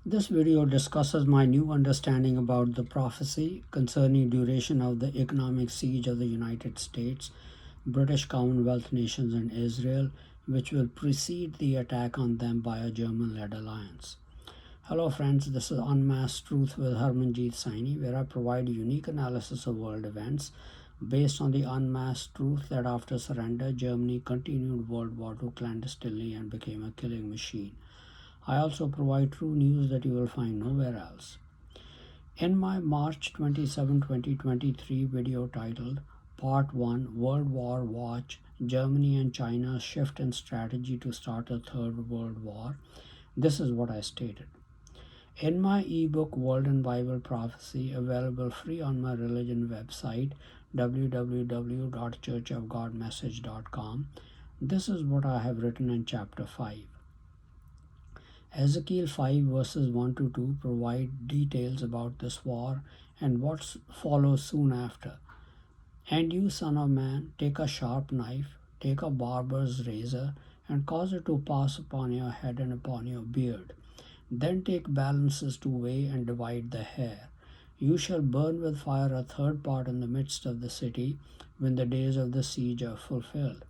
This video discusses my new understanding about the prophecy concerning duration of the economic siege of the United States, British Commonwealth nations and Israel, which will precede the attack on them by a German-led alliance. Hello friends, this is Unmasked Truth with Harmanjit Saini, where I provide unique analysis of world events based on the unmasked truth that after surrender, Germany continued World War II clandestinely and became a killing machine. I also provide true news that you will find nowhere else. In my March 27, 2023 video titled Part 1 World War Watch, Germany and China's Shift in Strategy to Start a Third World War, this is what I stated. In my ebook World and Bible Prophecy, available free on my religion website www.churchofgodmessage.com, this is what I have written in chapter 5. Ezekiel 5 verses 1 to 2 provide details about this war and what follows soon after. And you, son of man, take a sharp knife, take a barber's razor, and cause it to pass upon your head and upon your beard. Then take balances to weigh and divide the hair. You shall burn with fire a third part in the midst of the city when the days of the siege are fulfilled.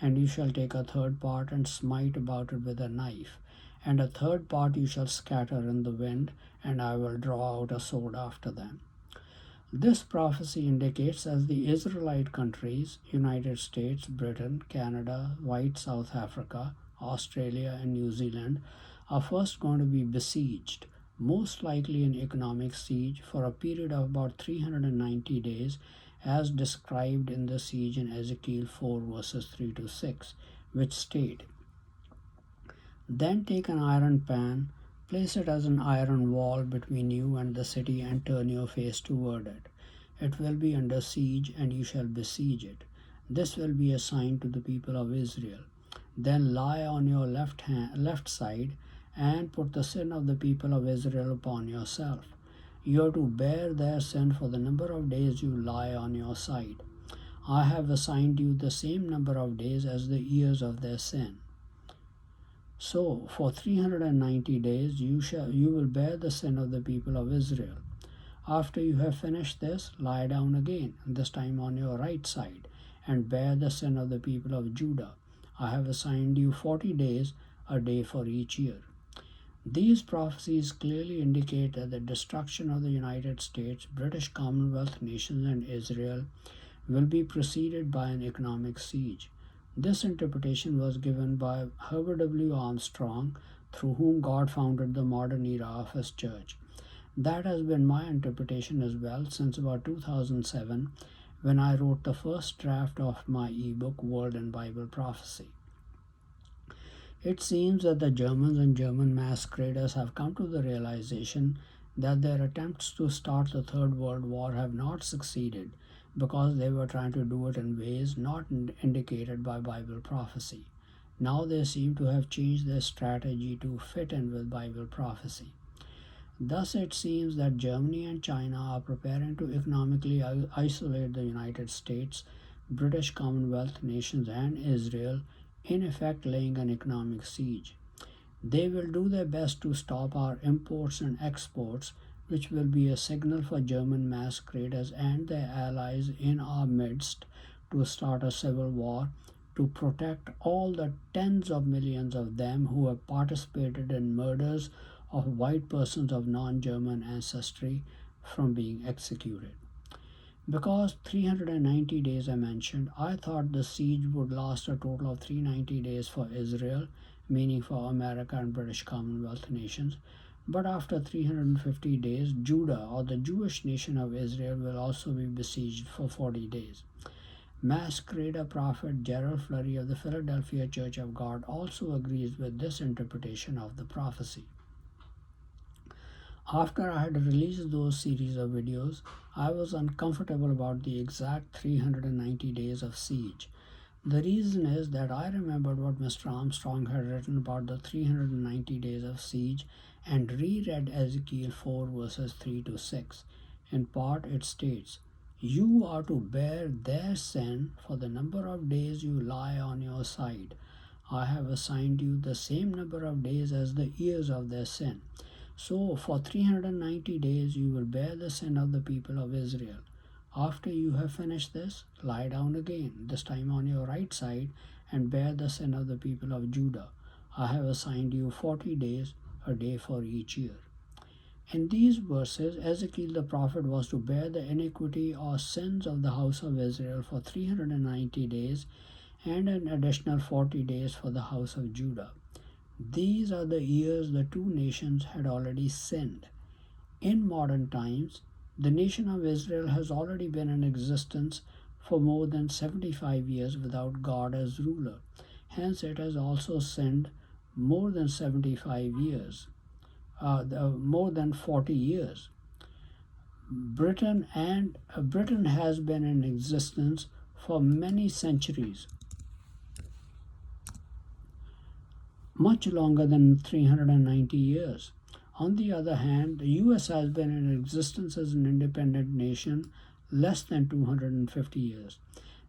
And you shall take a third part and smite about it with a knife. And a third part you shall scatter in the wind, and I will draw out a sword after them. This prophecy indicates as the Israelite countries, United States, Britain, Canada, White South Africa, Australia, and New Zealand, are first going to be besieged, most likely an economic siege for a period of about 390 days, as described in the siege in Ezekiel 4 verses 3 to 6, which state, Then take an iron pan, place it as an iron wall between you and the city, and turn your face toward it. It will be under siege, and you shall besiege it. This will be a sign to the people of Israel. Then lie on your left side, and put the sin of the people of Israel upon yourself. You are to bear their sin for the number of days you lie on your side. I have assigned you the same number of days as the years of their sin. So for 390 days you will bear the sin of the people of Israel. After you have finished this, lie down again, this time on your right side, and bear the sin of the people of Judah. I have assigned you 40 days, a day for each year. These prophecies clearly indicate that the destruction of the United States, British Commonwealth nations, and Israel will be preceded by an economic siege. This interpretation was given by Herbert W. Armstrong, through whom God founded the modern era of His church. That has been my interpretation as well since about 2007, when I wrote the first draft of my ebook World and Bible Prophecy. It seems that the Germans and German masqueraders have come to the realization that their attempts to start the Third World War have not succeeded because they were trying to do it in ways not indicated by Bible prophecy. Now they seem to have changed their strategy to fit in with Bible prophecy. Thus, it seems that Germany and China are preparing to economically isolate the United States, British Commonwealth nations, and Israel, in effect laying an economic siege. They will do their best to stop our imports and exports, which will be a signal for German masqueraders and their allies in our midst to start a civil war to protect all the tens of millions of them who have participated in murders of white persons of non-German ancestry from being executed. Because 390 days I mentioned, I thought the siege would last a total of 390 days for Israel, meaning for America and British Commonwealth nations. But after 350 days, Judah, or the Jewish nation of Israel, will also be besieged for 40 days. Masquerader prophet Gerald Flurry of the Philadelphia Church of God also agrees with this interpretation of the prophecy. After I had released those series of videos, I was uncomfortable about the exact 390 days of siege. The reason is that I remembered what Mr. Armstrong had written about the 390 days of siege and reread Ezekiel 4 verses 3 to 6. In part, it states, You are to bear their sin for the number of days you lie on your side. I have assigned you the same number of days as the years of their sin. So for 390 days you will bear the sin of the people of Israel. After you have finished this, lie down again, this time on your right side, and bear the sin of the people of Judah. I have assigned you 40 days, a day for each year. In these verses, Ezekiel the prophet was to bear the iniquity or sins of the house of Israel for 390 days and an additional 40 days for the house of Judah. These are the years the two nations had already sinned. In modern times, the nation of Israel has already been in existence for more than 75 years without God as ruler. Hence, it has also sinned more than 75 years, more than 40 years. Britain has been in existence for many centuries, much longer than 390 years. On the other hand, the US has been in existence as an independent nation less than 250 years.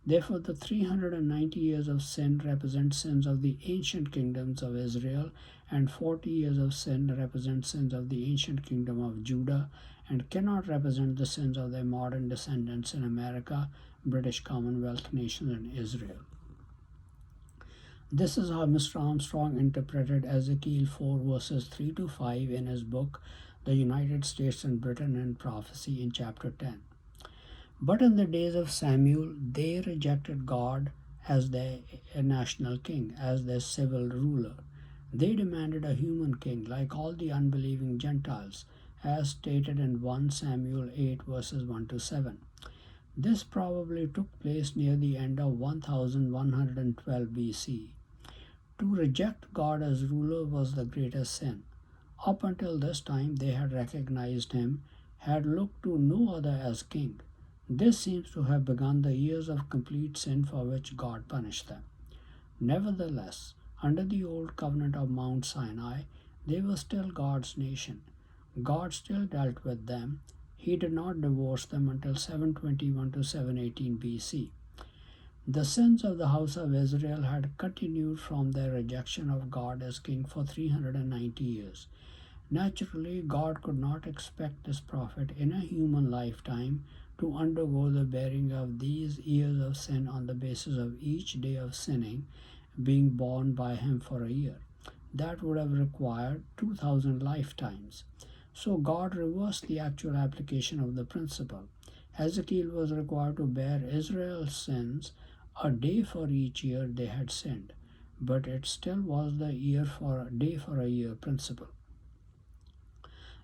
Therefore, the 390 years of sin represent sins of the ancient kingdoms of Israel, and 40 years of sin represent sins of the ancient kingdom of Judah, and cannot represent the sins of their modern descendants in America, British Commonwealth nations, and Israel. This is how Mr. Armstrong interpreted Ezekiel 4 verses 3 to 5 in his book, The United States and Britain and Prophecy, in chapter 10. But in the days of Samuel, they rejected God as their national king, as their civil ruler. They demanded a human king, like all the unbelieving Gentiles, as stated in 1 Samuel 8 verses 1 to 7. This probably took place near the end of 1112 BC. To reject God as ruler was the greatest sin. Up until this time, they had recognized him, had looked to no other as king. This seems to have begun the years of complete sin for which God punished them. Nevertheless, under the old covenant of Mount Sinai, they were still God's nation. God still dealt with them. He did not divorce them until 721 to 718 BC. The sins of the house of Israel had continued from their rejection of God as king for 390 years. Naturally, God could not expect this prophet in a human lifetime to undergo the bearing of these years of sin on the basis of each day of sinning being borne by him for a year. That would have required 2,000 lifetimes. So God reversed the actual application of the principle. Ezekiel was required to bear Israel's sins a day for each year they had sinned, but it still was the year for a day for a year principle.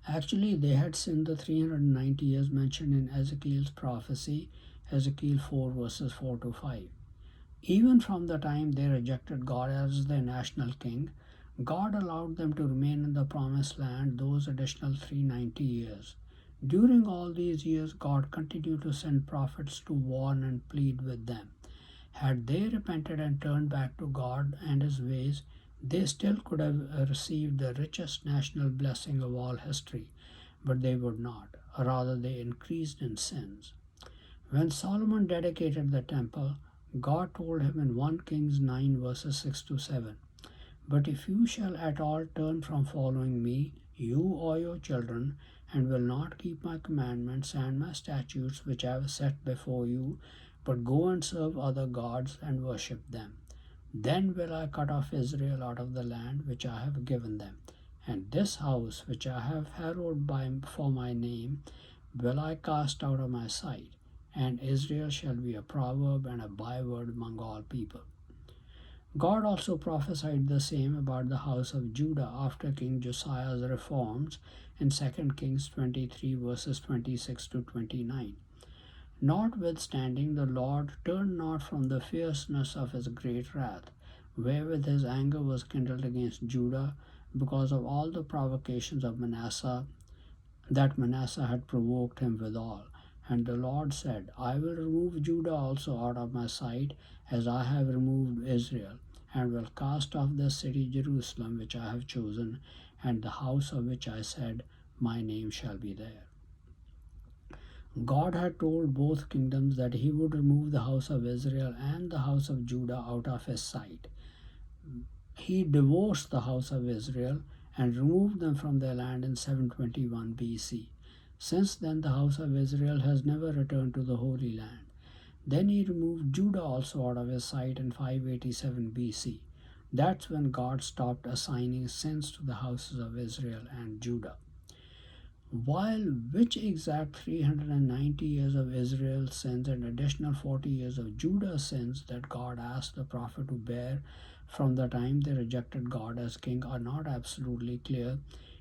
Actually, they had sinned the 390 years mentioned in Ezekiel's prophecy, Ezekiel 4 verses 4 to 5. Even from the time they rejected God as their national king, God allowed them to remain in the promised land those additional 390 years. During all these years, God continued to send prophets to warn and plead with them. Had they repented and turned back to God and his ways, they still could have received the richest national blessing of all history, but they would not. Rather, they increased in sins. When Solomon dedicated the temple, God told him in 1 Kings 9 verses 6 to 7, "But if you shall at all turn from following me, you or your children, and will not keep my commandments and my statutes which I have set before you, but go and serve other gods and worship them, then will I cut off Israel out of the land which I have given them, and this house which I have hallowed for my name will I cast out of my sight, and Israel shall be a proverb and a byword among all people." God also prophesied the same about the house of Judah after King Josiah's reforms in 2 Kings 23 verses 26 to 29. Notwithstanding, the Lord turned not from the fierceness of his great wrath, wherewith his anger was kindled against Judah, because of all the provocations of Manasseh that Manasseh had provoked him withal. And the Lord said, "I will remove Judah also out of my sight, as I have removed Israel, and will cast off the city Jerusalem which I have chosen, and the house of which I said, my name shall be there." God had told both kingdoms that he would remove the house of Israel and the house of Judah out of his sight. He divorced the house of Israel and removed them from their land in 721 BC. Since then, the house of Israel has never returned to the Holy Land. Then he removed Judah also out of his sight in 587 BC. That's when God stopped assigning sins to the houses of Israel and Judah. While which exact 390 years of Israel's sins and additional 40 years of Judah's sins that God asked the prophet to bear from the time they rejected God as king are not absolutely clear,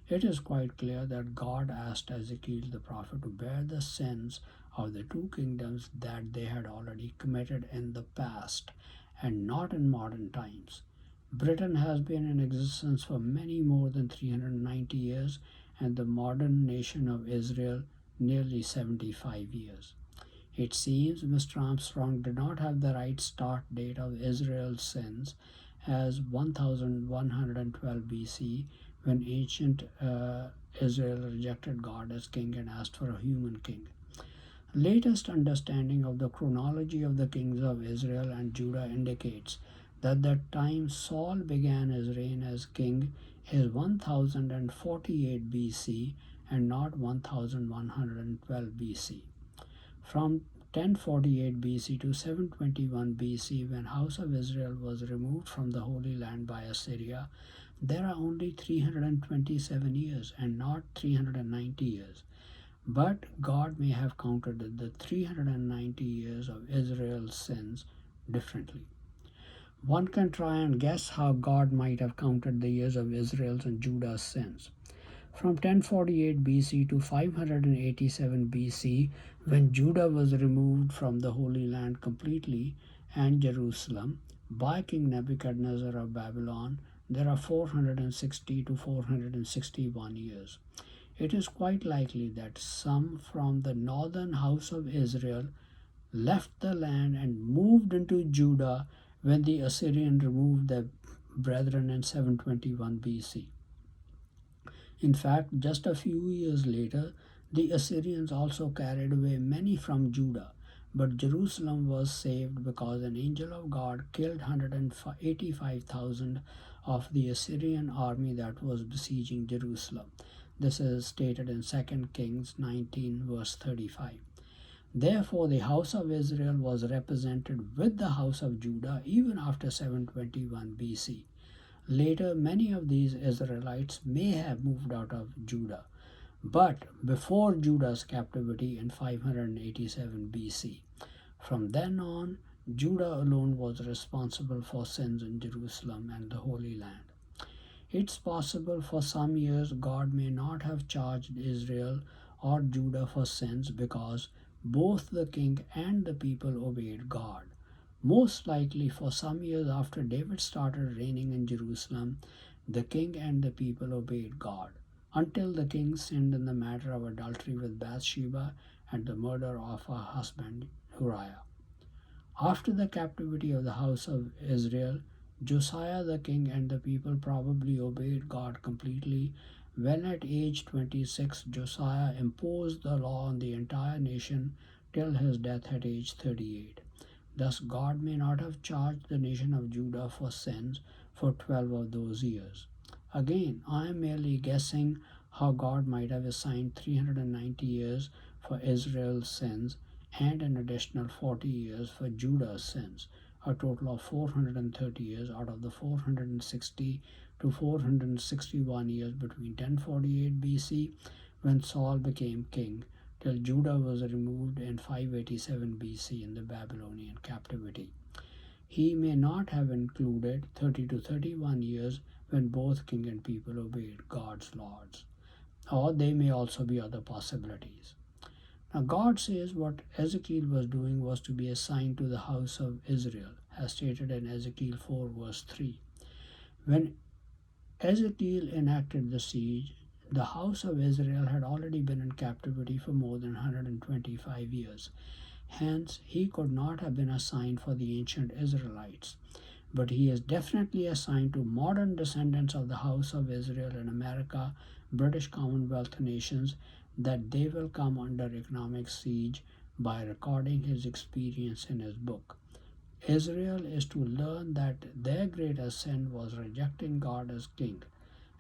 it is quite clear that God asked Ezekiel the prophet to bear the sins of the two kingdoms that they had already committed in the past and not in modern times. Britain has been in existence for many more than 390 years and the modern nation of Israel nearly 75 years. It seems Mr. Armstrong did not have the right start date of Israel's sins as 1112 BC when ancient Israel rejected God as king and asked for a human king. Latest understanding of the chronology of the kings of Israel and Judah indicates that the time Saul began his reign as king is 1048 BC and not 1112 BC. From 1048 BC to 721 BC, when House of Israel was removed from the Holy Land by Assyria, there are only 327 years and not 390 years. But God may have counted the 390 years of Israel's sins differently. One can try and guess how God might have counted the years of Israel's and Judah's sins. From 1048 BC to 587 BC, when Judah was removed from the Holy Land completely and Jerusalem by King Nebuchadnezzar of Babylon, there are 460 to 461 years. It is quite likely that some from the northern house of Israel left the land and moved into Judah when the Assyrians removed their brethren in 721 BC. In fact, just a few years later, the Assyrians also carried away many from Judah, but Jerusalem was saved because an angel of God killed 185,000 of the Assyrian army that was besieging Jerusalem. This is stated in 2 Kings 19 verse 35. Therefore, the house of Israel was represented with the house of Judah even after 721 BC. Later, many of these Israelites may have moved out of Judah, but before Judah's captivity in 587 BC. From then on, Judah alone was responsible for sins in Jerusalem and the Holy Land. It's possible for some years God may not have charged Israel or Judah for sins because both the king and the people obeyed God. Most likely, for some years after David started reigning in Jerusalem, the king and the people obeyed God, until the king sinned in the matter of adultery with Bathsheba and the murder of her husband Uriah. After the captivity of the house of Israel, Josiah the king and the people probably obeyed God completely when at age 26 Josiah imposed the law on the entire nation till his death at age 38. Thus God may not have charged the nation of Judah for sins for 12 of those years. Again, I am merely guessing how God might have assigned 390 years for Israel's sins and an additional 40 years for Judah's sins, a total of 430 years out of the 460 to 461 years between 1048 BC, when Saul became king, till Judah was removed in 587 BC in the Babylonian captivity. He may not have included 30 to 31 years when both king and people obeyed God's laws, or they may also be other possibilities. Now, God says what Ezekiel was doing was to be assigned to the house of Israel, as stated in Ezekiel 4, verse 3. When Ezekiel enacted the siege, the house of Israel had already been in captivity for more than 125 years. Hence, he could not have been assigned for the ancient Israelites. But he is definitely assigned to modern descendants of the house of Israel in America, British Commonwealth nations, that they will come under economic siege by recording his experience in his book. Israel is to learn that their greatest sin was rejecting God as king.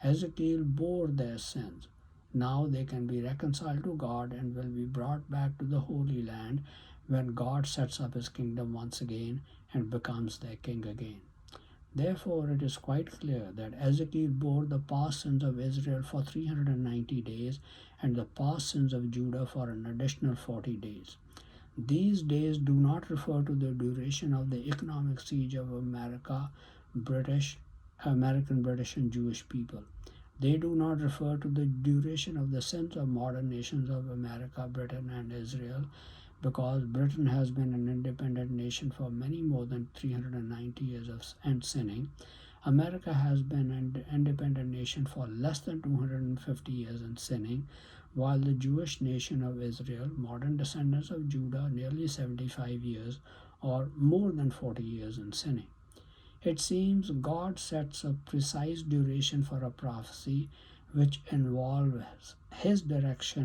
Ezekiel bore their sins. Now they can be reconciled to God and will be brought back to the Holy Land when God sets up his kingdom once again and becomes their king again. Therefore, it is quite clear that Ezekiel bore the past sins of Israel for 390 days and the past sins of Judah for an additional 40 days. These days do not refer to the duration of the economic siege of American, British, and Jewish people. They do not refer to the duration of the sins of modern nations of America, Britain, and Israel, because Britain has been an independent nation for many more than 390 years and sinning. America has been an independent nation for less than 250 years and sinning, while the Jewish nation of Israel, modern descendants of Judah, nearly 75 years or more than 40 years in sinning. It seems God sets a precise duration for a prophecy which involves his direct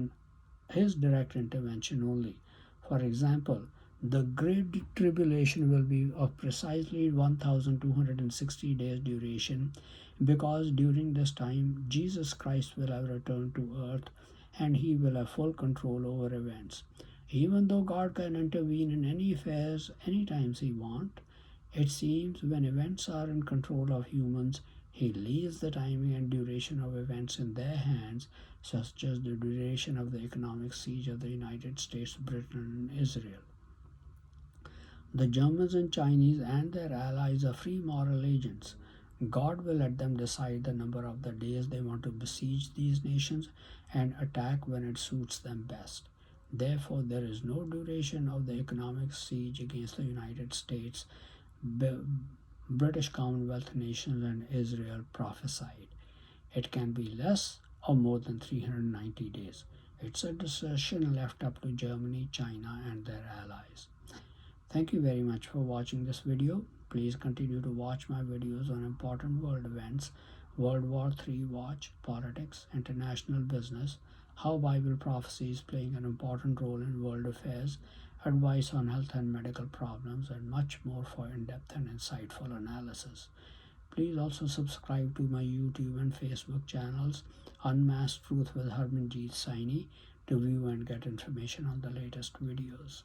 intervention only. For example, the Great Tribulation will be of precisely 1260 days duration because during this time Jesus Christ will have returned to earth and he will have full control over events. Even though God can intervene in any affairs anytime he wants, it seems when events are in control of humans, he leaves the timing and duration of events in their hands, such as the duration of the economic siege of the United States, Britain, and Israel. The Germans and Chinese and their allies are free moral agents. God will let them decide the number of the days they want to besiege these nations and attack when it suits them best. Therefore, there is no duration of the economic siege against the United States, British Commonwealth nations, and Israel prophesied. It can be less or more than 390 days. It's a decision left up to Germany, China, and their allies. Thank you very much for watching this video. Please continue to watch my videos on important world events, World War III watch, politics, international business, how Bible prophecy is playing an important role in world affairs, advice on health and medical problems, and much more for in-depth and insightful analysis. Please also subscribe to my YouTube and Facebook channels, Unmasked Truth with Harmanjit Saini, to view and get information on the latest videos.